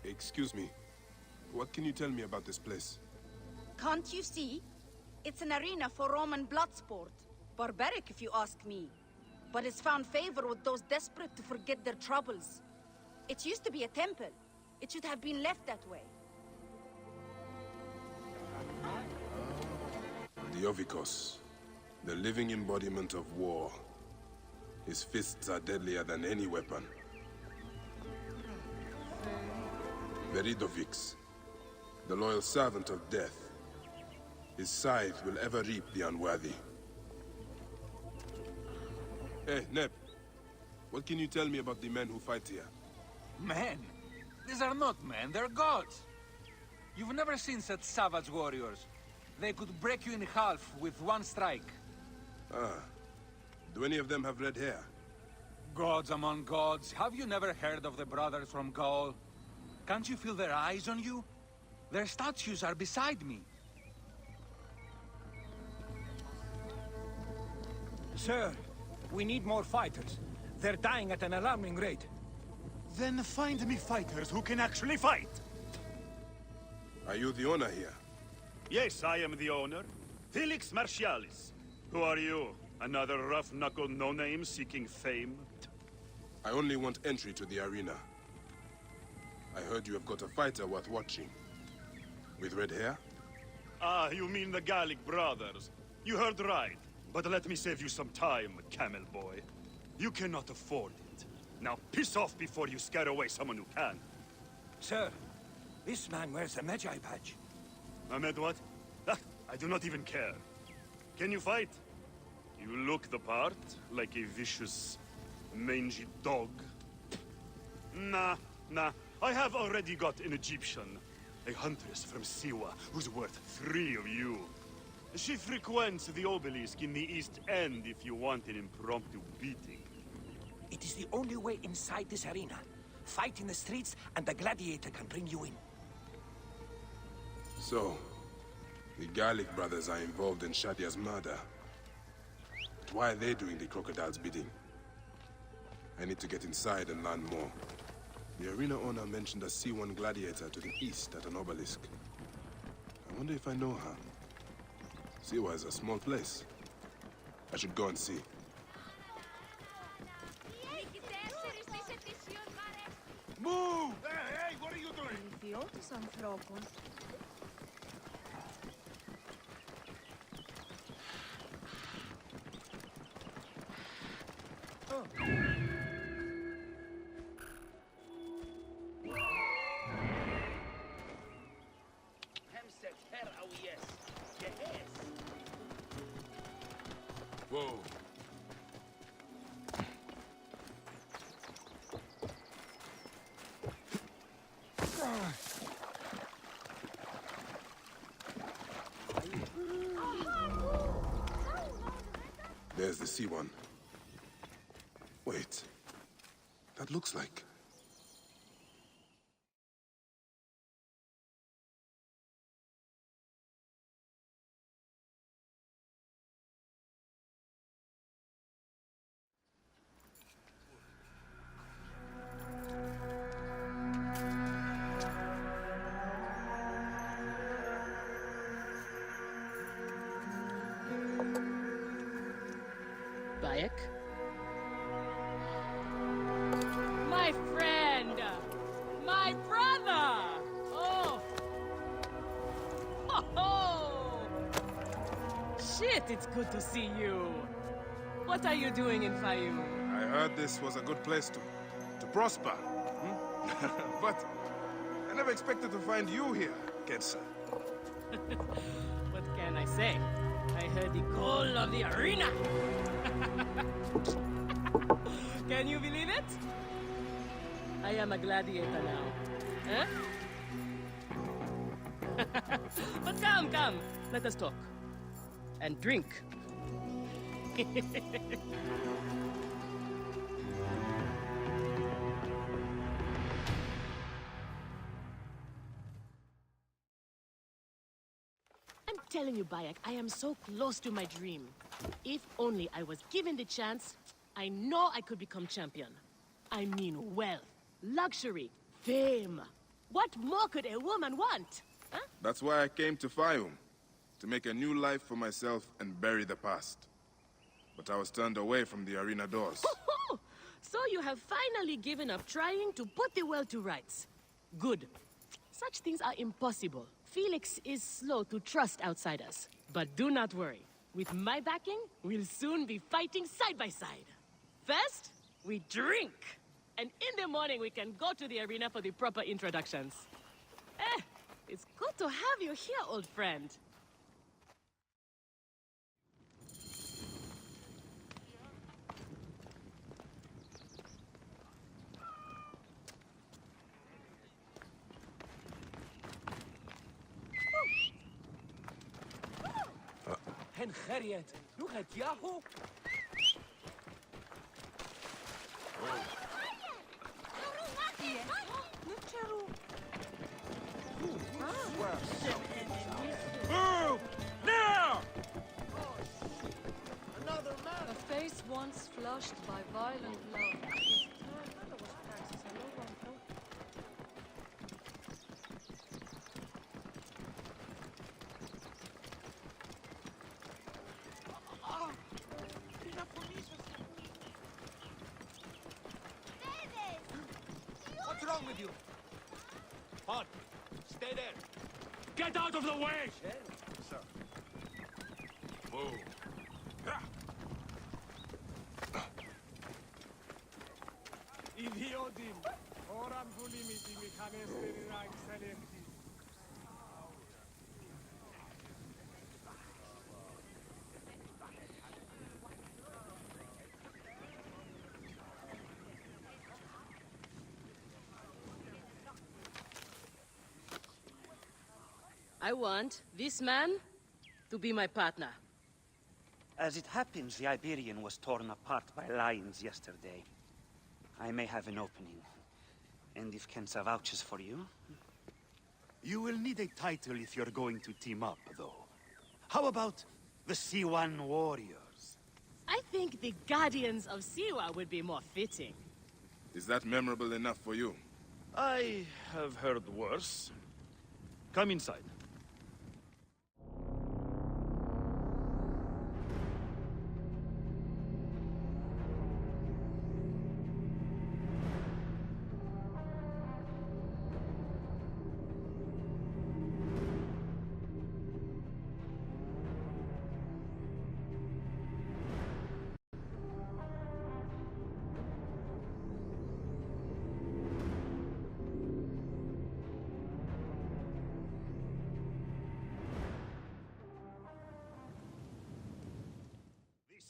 Excuse me. What can you tell me about this place? Can't you see? It's an arena for Roman blood sport. Barbaric, if you ask me. But it's found favor with those desperate to forget their troubles. It used to be a temple. It should have been left that way. The Ovikos, the living embodiment of war. His fists are deadlier than any weapon. Veridovix, the loyal servant of death. His scythe will ever reap the unworthy. Hey, Neb. What can you tell me about the men who fight here? Men? These are not men, they're gods. You've never seen such savage warriors. They could break you in half with one strike. Ah. Do any of them have red hair? Gods among gods. Have you never heard of the brothers from Gaul? Can't you feel their eyes on you? Their statues are beside me. Sir, we need more fighters. They're dying at an alarming rate. Then find me fighters who can actually fight! Are you the owner here? Yes, I am the owner. Felix Martialis. Who are you? Another rough-knuckle no-name seeking fame? I only want entry to the arena. I heard you have got a fighter worth watching. With red hair? Ah, you mean the Gallic brothers. You heard right. But let me save you some time, camel boy. You cannot afford it. Now piss off before you scare away someone who can. Sir, this man wears a Magi badge. Ahmed what? Ah, I do not even care. Can you fight? You look the part, like a vicious, mangy dog. Nah. I have already got an Egyptian. A huntress from Siwa, who's worth 3 of you. She frequents the obelisk in the East End if you want an impromptu beating. It is the only way inside this arena. Fight in the streets, and the gladiator can bring you in. So, the Gallic brothers are involved in Shadia's murder. But why are they doing the Crocodiles' bidding? I need to get inside and learn more. The arena owner mentioned a C1 gladiator to the east at an obelisk. I wonder if I know her. Siwa is a small place. I should go and see. Move! Hey, what are you doing? Whoa. There's the C1. Wait. That looks like... Bayek? My friend! My brother! Oh! Oh! Shit, it's good to see you. What are you doing in Fayoum? I heard this was a good place to prosper. But I never expected to find you here, Kedsa. What can I say? I heard the goal of the arena! Can you believe it? I am a gladiator now. Huh? But come, let us talk. And drink. I'm telling you, Bayek, I am so close to my dream. If only I was given the chance, I know I could become champion. I mean wealth, luxury, fame. What more could a woman want? Huh? That's why I came to Fayum. To make a new life for myself and bury the past. But I was turned away from the arena doors. So you have finally given up trying to put the world to rights. Good. Such things are impossible. Felix is slow to trust outsiders. But do not worry. With my backing, we'll soon be fighting side by side. First, we drink. And in the morning, we can go to the arena for the proper introductions. It's good to have you here, old friend. Hen Harriet, look at Yahoo! Move! Now! A face once flushed by violent love. What's wrong with you? Hot. Stay there. Get out of the way! Sir. Move. Idiotim! Oram pulimiti mekanesteri excellency. I want this man to be my partner. As it happens, the Iberian was torn apart by lions yesterday. I may have an opening. And if Kensa vouches for you... You will need a title if you're going to team up, though. How about the C1 Warriors? I think the Guardians of Siwa would be more fitting. Is that memorable enough for you? I have heard worse. Come inside.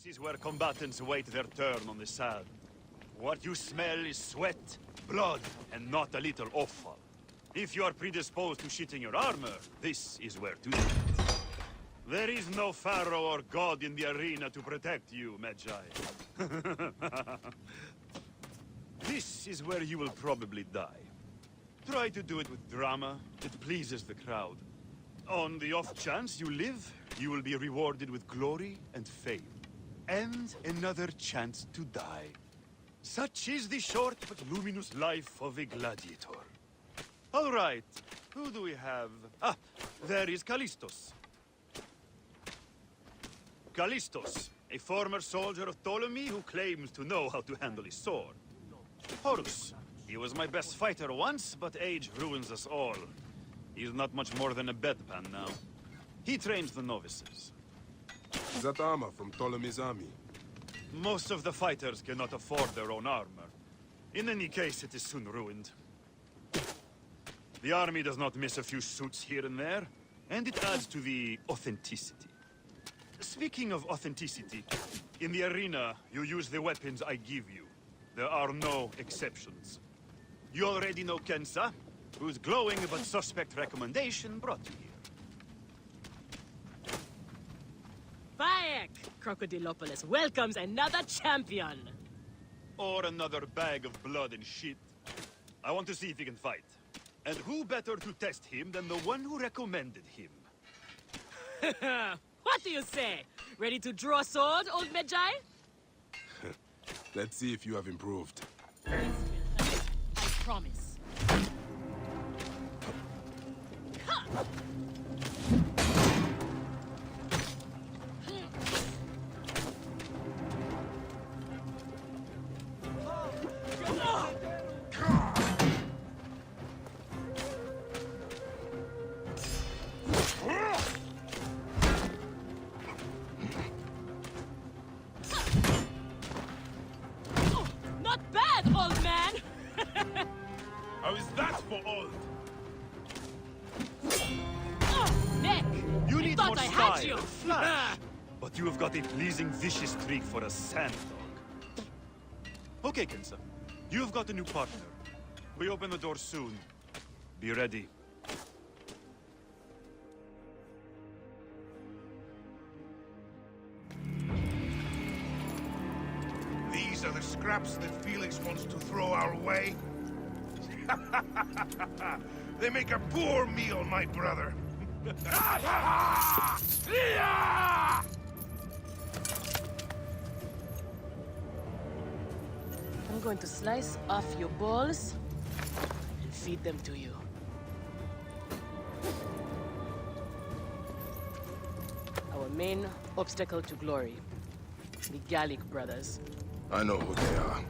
This is where combatants wait their turn on the sand. What you smell is sweat, blood, and not a little offal. If you are predisposed to shitting your armor, this is where to do it. There is no pharaoh or god in the arena to protect you, Magi. This is where you will probably die. Try to do it with drama. It pleases the crowd. On the off chance you live, you will be rewarded with glory and fame. And another chance to die. Such is the short but luminous life of a gladiator. All right, who do we have? Ah, there is Callistos. Callistos, a former soldier of Ptolemy who claims to know how to handle his sword. Horus, he was my best fighter once, but age ruins us all. He's not much more than a bedpan now. He trains the novices. Is that armor from Ptolemy's army? Most of the fighters cannot afford their own armor. In any case, it is soon ruined. The army does not miss a few suits here and there, and it adds to the authenticity. Speaking of authenticity, in the arena, you use the weapons I give you. There are no exceptions. You already know Kensa, whose glowing but suspect recommendation brought you here. Bayek! Crocodilopolis welcomes another champion! Or another bag of blood and shit. I want to see if he can fight. And who better to test him than the one who recommended him? What do you say? Ready to draw sword, old Magi? Let's see if you have improved. This will hurt. I promise. for old. Neck! You need thought more I style had you. and flash. But you have got a pleasing, vicious streak for a sand dog. Okay, Kensa. You've got a new partner. We open the door soon. Be ready. These are the scraps that Felix wants to throw our way? They make a poor meal, my brother. I'm going to slice off your balls and feed them to you. Our main obstacle to glory, the Gallic brothers. I know who they are.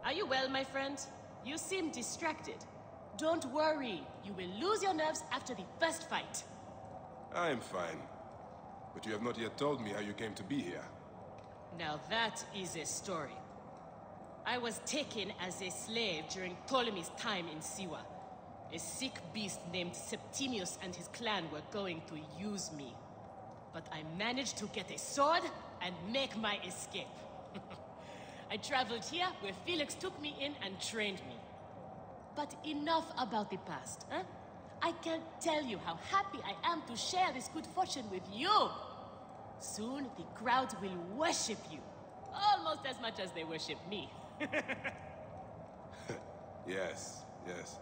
Are you well, my friend? You seem distracted. Don't worry. You will lose your nerves after the first fight. I'm fine. But you have not yet told me how you came to be here. Now that is a story. I was taken as a slave during Ptolemy's time in Siwa. A sick beast named Septimius and his clan were going to use me. But I managed to get a sword and make my escape. I traveled here where Felix took me in and trained me. But enough about the past, huh? I can't tell you how happy I am to share this good fortune with you. Soon, the crowd will worship you. Almost as much as they worship me. Yes, yes.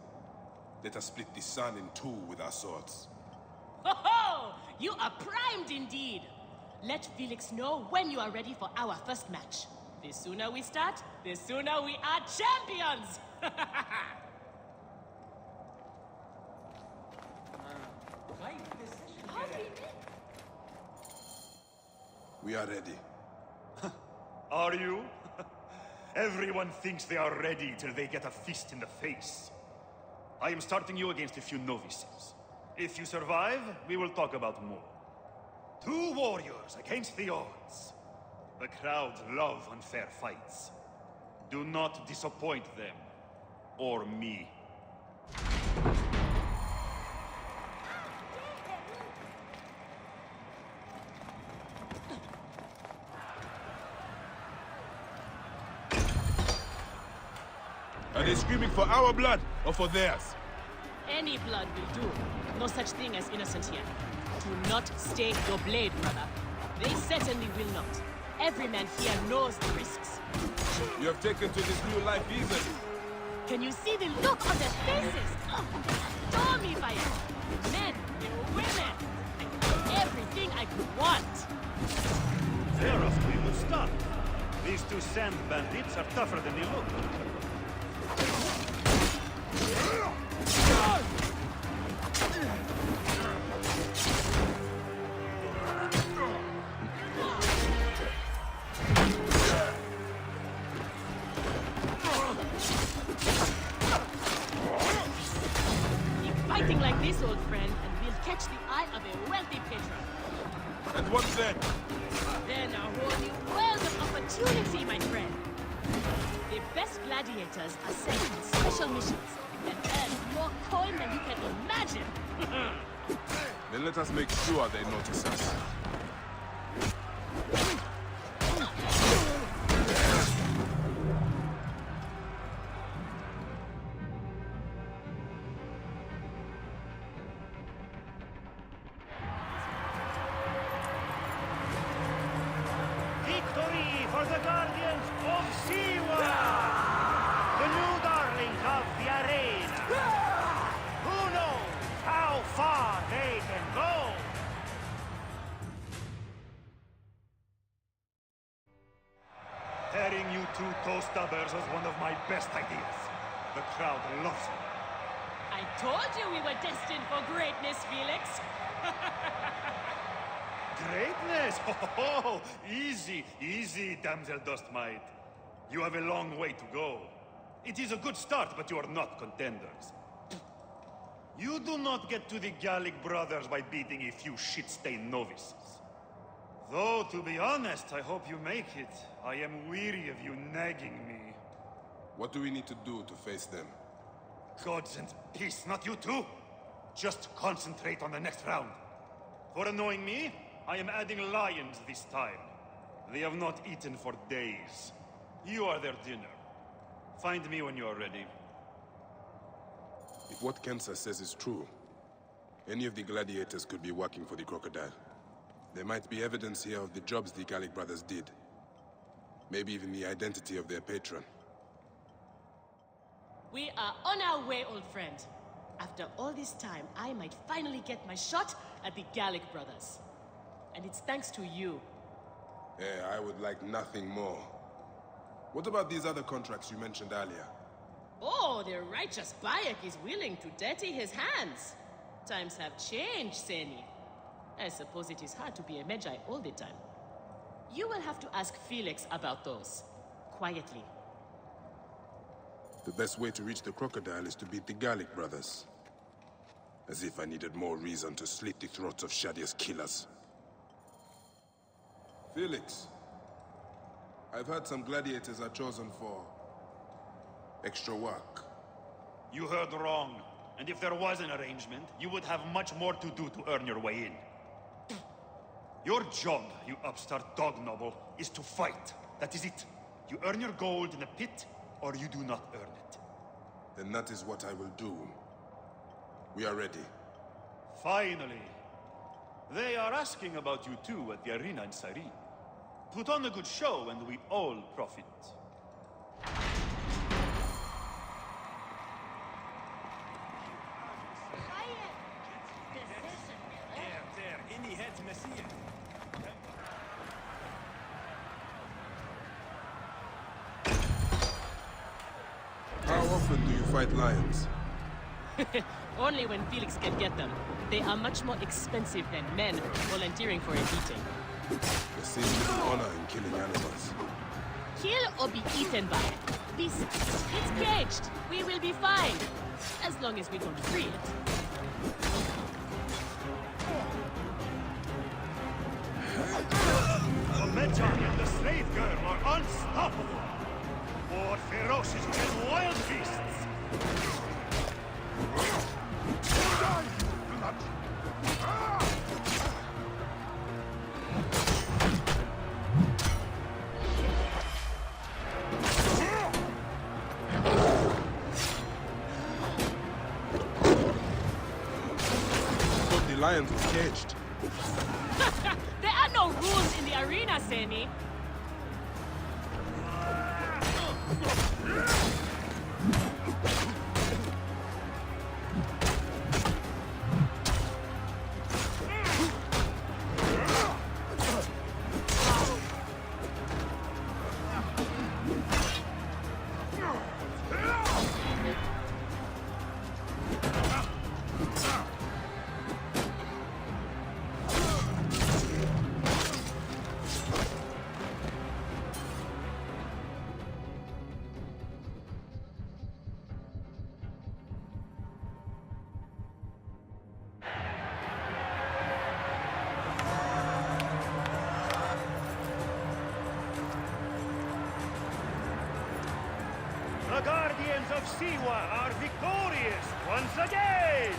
Let us split the sun in two with our swords. Ho ho! You are primed indeed! Let Felix know when you are ready for our first match. The sooner we start, the sooner we are champions! We are ready. Are you? Everyone thinks they are ready till they get a fist in the face. I am starting you against a few novices. If you survive, we will talk about more. 2 warriors against the odds. The crowd love unfair fights. Do not disappoint them. Or me. Are they screaming for our blood or for theirs? Any blood will do. No such thing as innocent here. Do not stake your blade, brother. They certainly will not. Every man here knows the risks. You have taken to this new life easily. Can you see the look on their faces? Stormy fire! Men, women! Everything I could want! They're off to a good start. These 2 sand bandits are tougher than they look. Keep fighting like this, old friend, and we'll catch the eye of a wealthy patron. And what then? Then a whole new world of opportunity, my friend. The best gladiators are sent on special missions and earn more coin than you can imagine. Then let us make sure they notice us. Victory for the Guardians of Siwa! The new darlings of the arena! Who knows how far they can go? Pairing you 2 toe-stubbers was one of my best ideas. The crowd loves it. I told you we were destined for greatness, Felix. Greatness! Easy, easy, damsel Dustmite. You have a long way to go. It is a good start, but you are not contenders. You do not get to the Gallic brothers by beating a few shit-stained novices. Though, to be honest, I hope you make it. I am weary of you nagging me. What do we need to do to face them? Gods and peace, not you too! Just concentrate on the next round. For annoying me, I am adding lions this time. They have not eaten for days. You are their dinner. Find me when you are ready. If what Kensa says is true, any of the gladiators could be working for the Crocodile. There might be evidence here of the jobs the Gallic brothers did. Maybe even the identity of their patron. We are on our way, old friend. After all this time, I might finally get my shot at the Gallic brothers. And it's thanks to you. Yeah, I would like nothing more. What about these other contracts you mentioned earlier? Oh, the righteous Bayek is willing to dirty his hands. Times have changed, Seni. I suppose it is hard to be a Magi all the time. You will have to ask Felix about those. Quietly. The best way to reach the Crocodile is to beat the Gallic brothers. As if I needed more reason to slit the throats of Shadia's killers. Felix, I've heard some gladiators are chosen for extra work. You heard wrong. And if there was an arrangement, you would have much more to do to earn your way in. Your job, you upstart dog noble, is to fight. That is it. You earn your gold in the pit, or you do not earn it. Then that is what I will do. We are ready. Finally. They are asking about you too at the arena in Cyrene. Put on a good show and we all profit. How often do you fight lions? Only when Felix can get them. They are much more expensive than men volunteering for a beating. There seems little honor in killing animals. Kill or be eaten by. Besides, it's caged. We will be fine. As long as we don't free it. The Magi and the slave girl are unstoppable! More ferocious than wild beasts! The lions were caged. There are no rules in the arena, Seni. The Guardians of Siwa are victorious once again!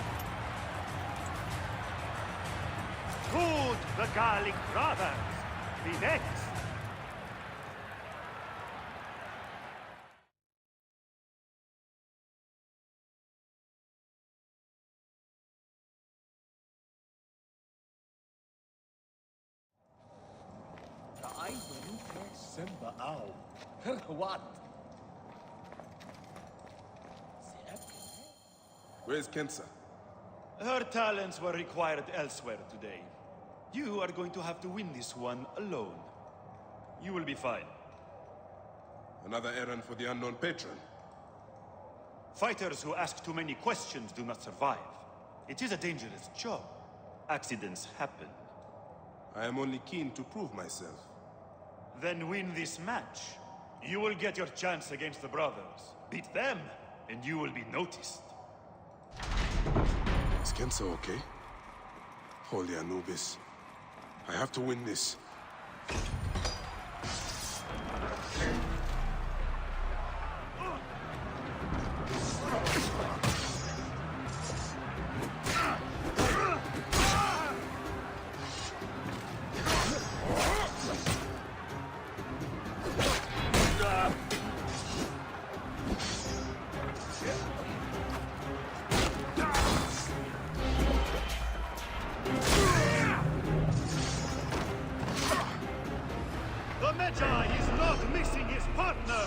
Could the Gallic brothers be next? What? Where's Kensa? Her talents were required elsewhere today. You are going to have to win this one alone. You will be fine. Another errand for the unknown patron. Fighters who ask too many questions do not survive. It is a dangerous job. Accidents happen. I am only keen to prove myself. Then win this match. You will get your chance against the brothers. Beat them, and you will be noticed. Is Kenzo okay? Holy Anubis. I have to win this. The Magi is not missing his partner!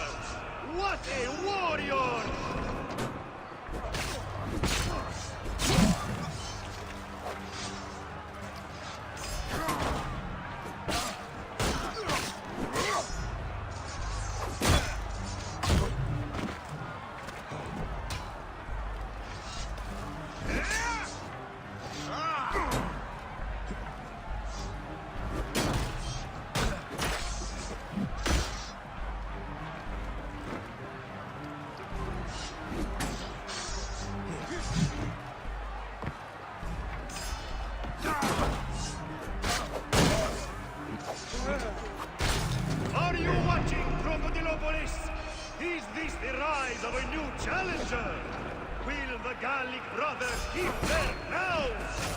What a warrior! Are you watching, Crocodilopolis? Is this the rise of a new challenger? Will the Gallic brothers keep their crowns?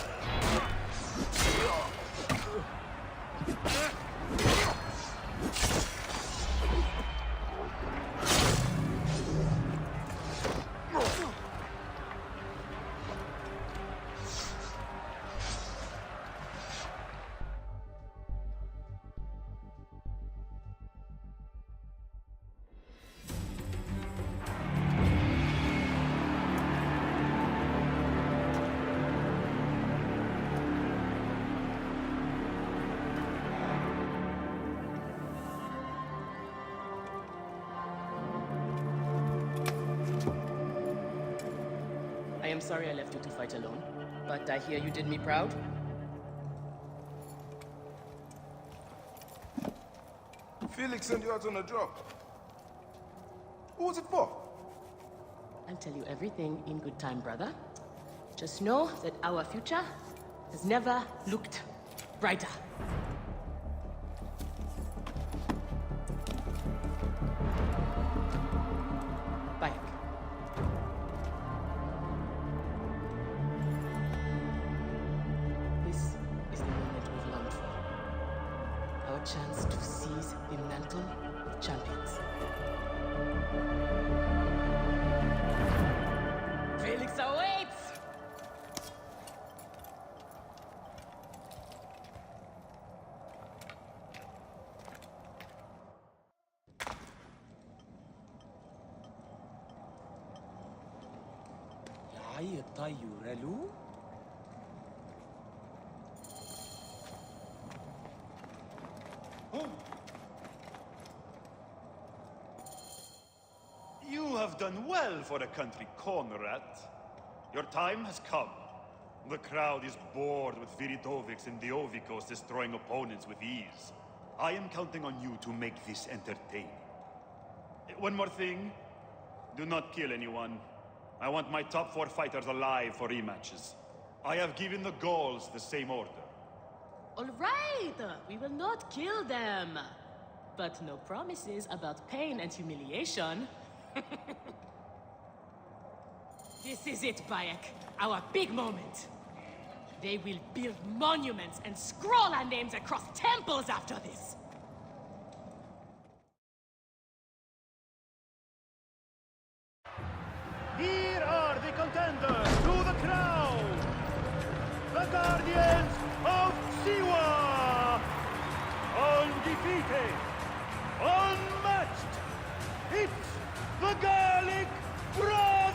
I am sorry I left you to fight alone, but I hear you did me proud. Felix sent you out on a job. Who was it for? I'll tell you everything in good time, brother. Just know that our future has never looked brighter. Bye. This is the moment we've longed for. Our chance to seize the mantle of champions. Felix awaits! يا طيور له You have done well for a country corner rat. Your time has come. The crowd is bored with Viridovics and Diovikos destroying opponents with ease. I am counting on you to make this entertaining. One more thing. Do not kill anyone. I want my top 4 fighters alive for rematches. I have given the Gauls the same order. All right, we will not kill them. But no promises about pain and humiliation. This is it, Bayek. Our big moment. They will build monuments and scroll our names across temples after this. Here are the contenders to the crown! The Guardians of Siwa! Undefeated! Unmatched! It's the Gallic Brothers!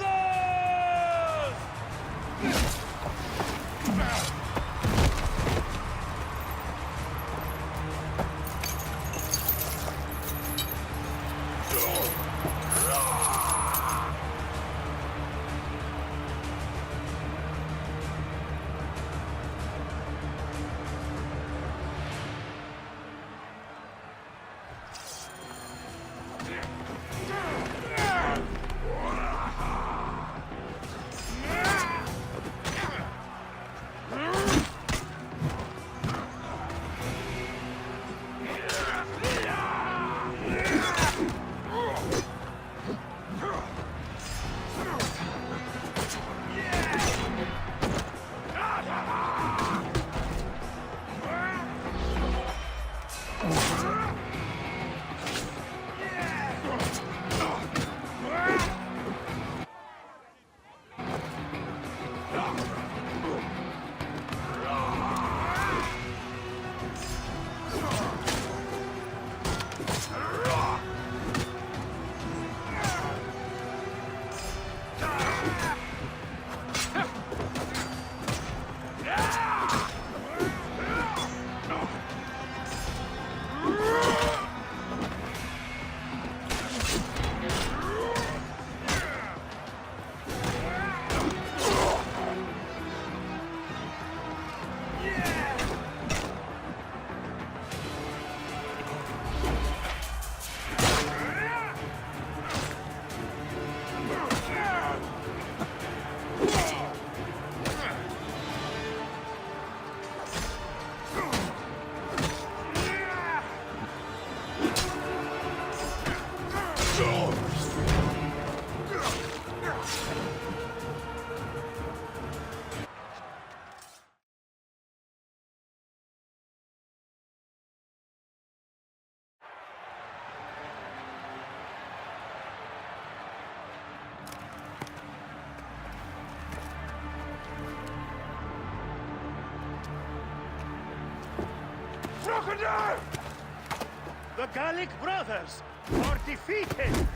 The Gallic brothers are defeated!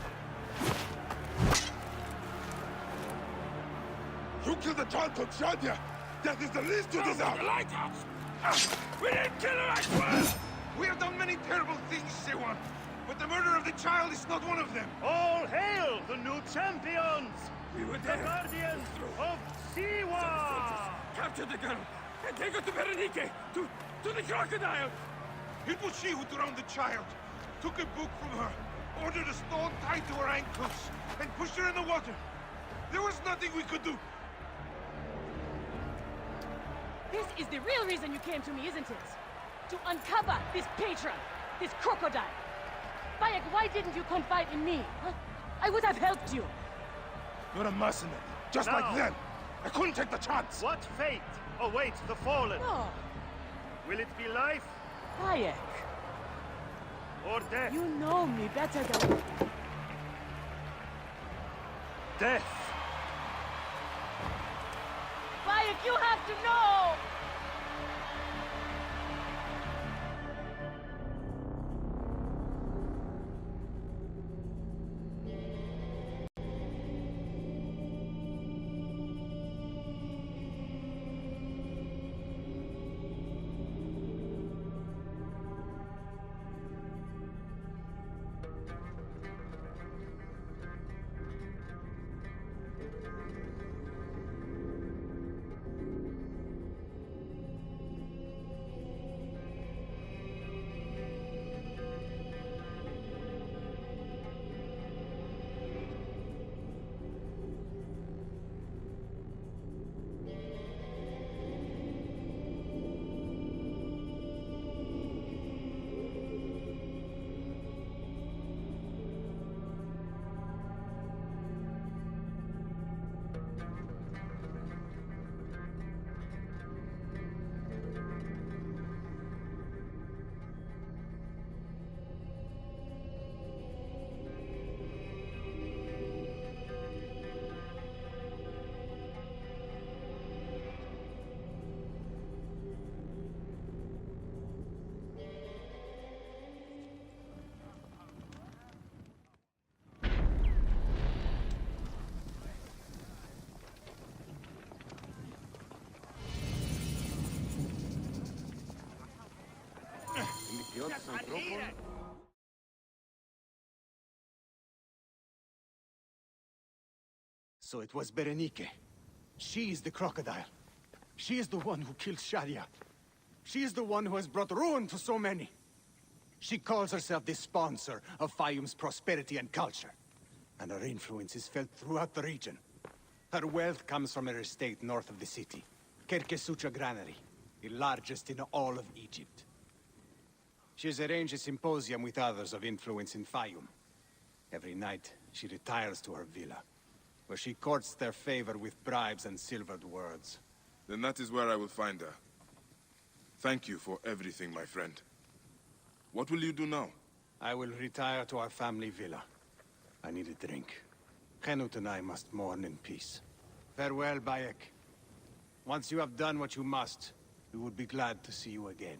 You killed the child called Shadia! That is the least you deserve! The lighthouse! We didn't kill her, I swear! We have done many terrible things, Sewan, but the murder of the child is not one of them. All hail the new champions! We were The there. guardians of Siwa! Capture the girl and take her to Berenike, to the crocodile! It was she who drowned the child, took a book from her, ordered a stone tied to her ankles, and pushed her in the water. There was nothing we could do. This is the real reason you came to me, isn't it? To uncover this patron, this crocodile. Bayek, why didn't you confide in me? Huh? I would have helped you. You're a mercenary, just Now. like them! I couldn't take the chance! What fate awaits the fallen? No, Will it be life Bayek, or death? you know me better than... Death! Bayek, you have to know! So it was Berenike. She is the crocodile. She is the one who killed Shadia. She is the one who has brought ruin to so many. She calls herself the sponsor of Fayum's prosperity and culture. And her influence is felt throughout the region. Her wealth comes from her estate north of the city. Kerkesucha Granary, the largest in all of Egypt. She has arranged a symposium with others of influence in Fayum. Every night, she retires to her villa, where she courts their favor with bribes and silvered words. Then that is where I will find her. Thank you for everything, my friend. What will you do now? I will retire to our family villa. I need a drink. Henut and I must mourn in peace. Farewell, Bayek. Once you have done what you must, we would be glad to see you again.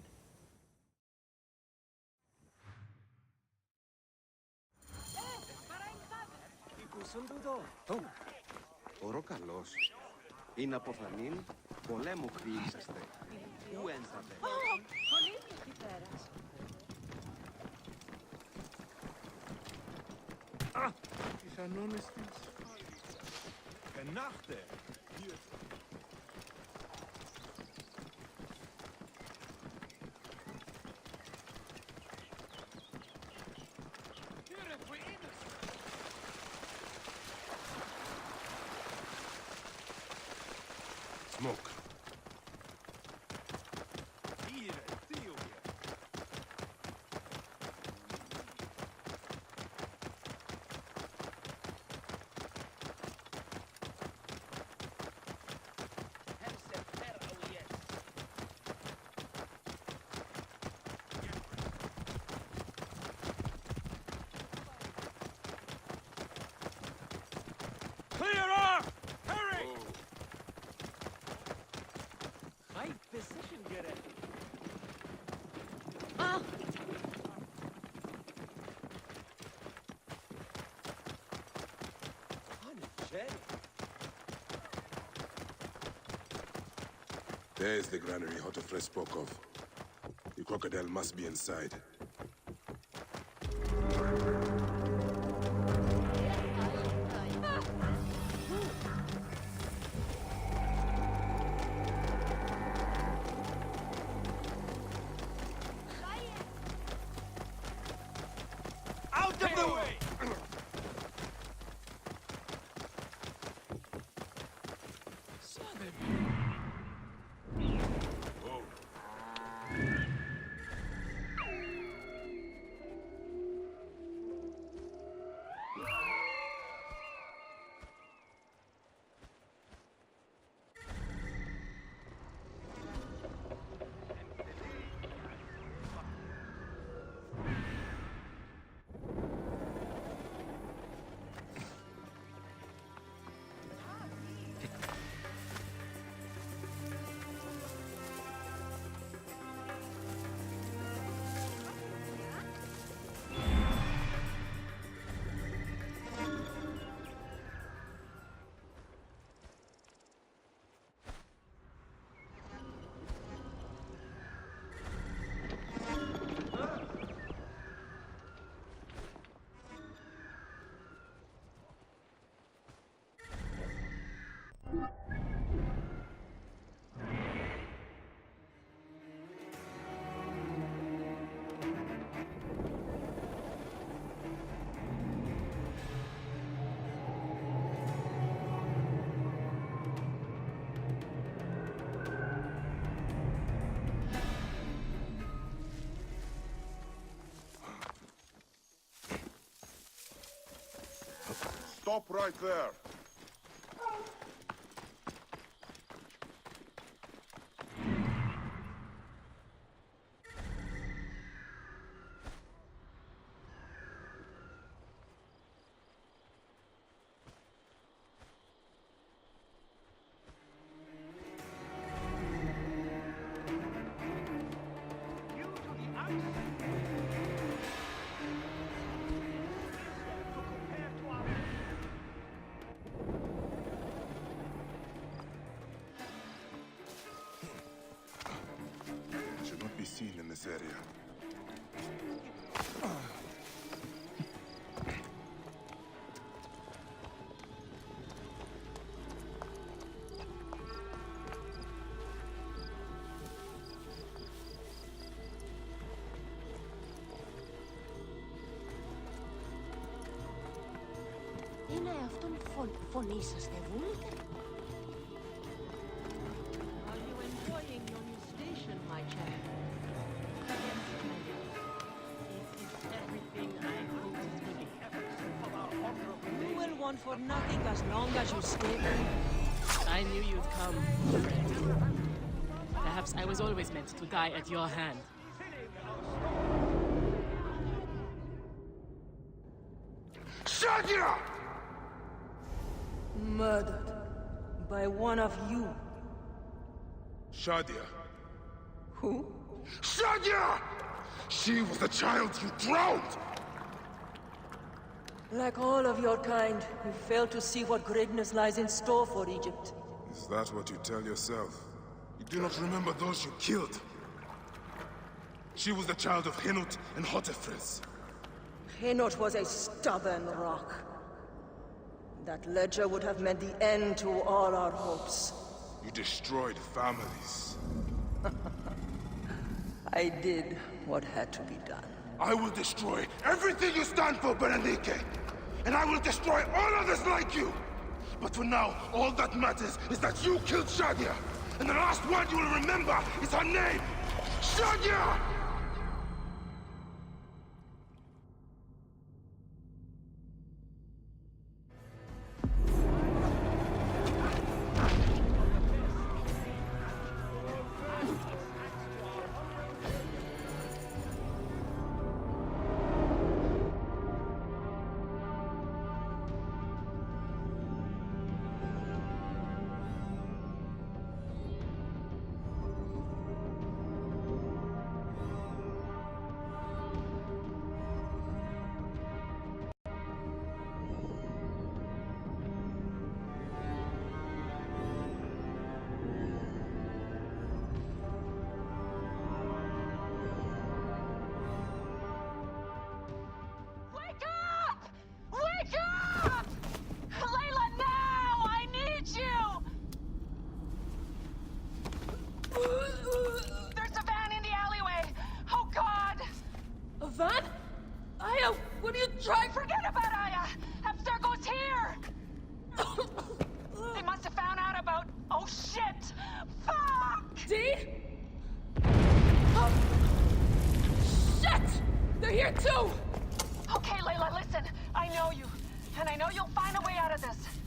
Ωρό καλός. Είναι αποθανήν, πολέμου χρήζεστε. Πού ένθατε. Πολύ εκεί πέρας. Οι κανόνες της. Ενάχτε. Smoke. Clear off! Hurry! High position, Gere. There's the granary Hotefres spoke of. The crocodile must be inside. Out of the way! Stop right there! Should not be seen in this area. Είναι αυτόν φωνήσαστε, βούλετε? Are you enjoying your new station, my child? Yes, Commander. It is everything I hoped it to be. You will want for nothing as long as you stay here. I knew you'd come. Perhaps I was always meant to die at your hand. Shadia! Murdered by one of you. Shadia. Who? Shadia! She was the child you drowned! Like all of your kind, you fail to see what greatness lies in store for Egypt. Is that what you tell yourself? You do not remember those you killed. She was the child of Henut and Hotefres. Henot was a stubborn rock. That ledger would have meant the end to all our hopes. You destroyed families. I did what had to be done. I will destroy everything you stand for, Berenike! And I will destroy all others like you! But for now, all that matters is that you killed Shadia! And the last word you will remember is her name! Shadia! You're here too! Okay, Layla, listen. I know you. And I know you'll find a way out of this.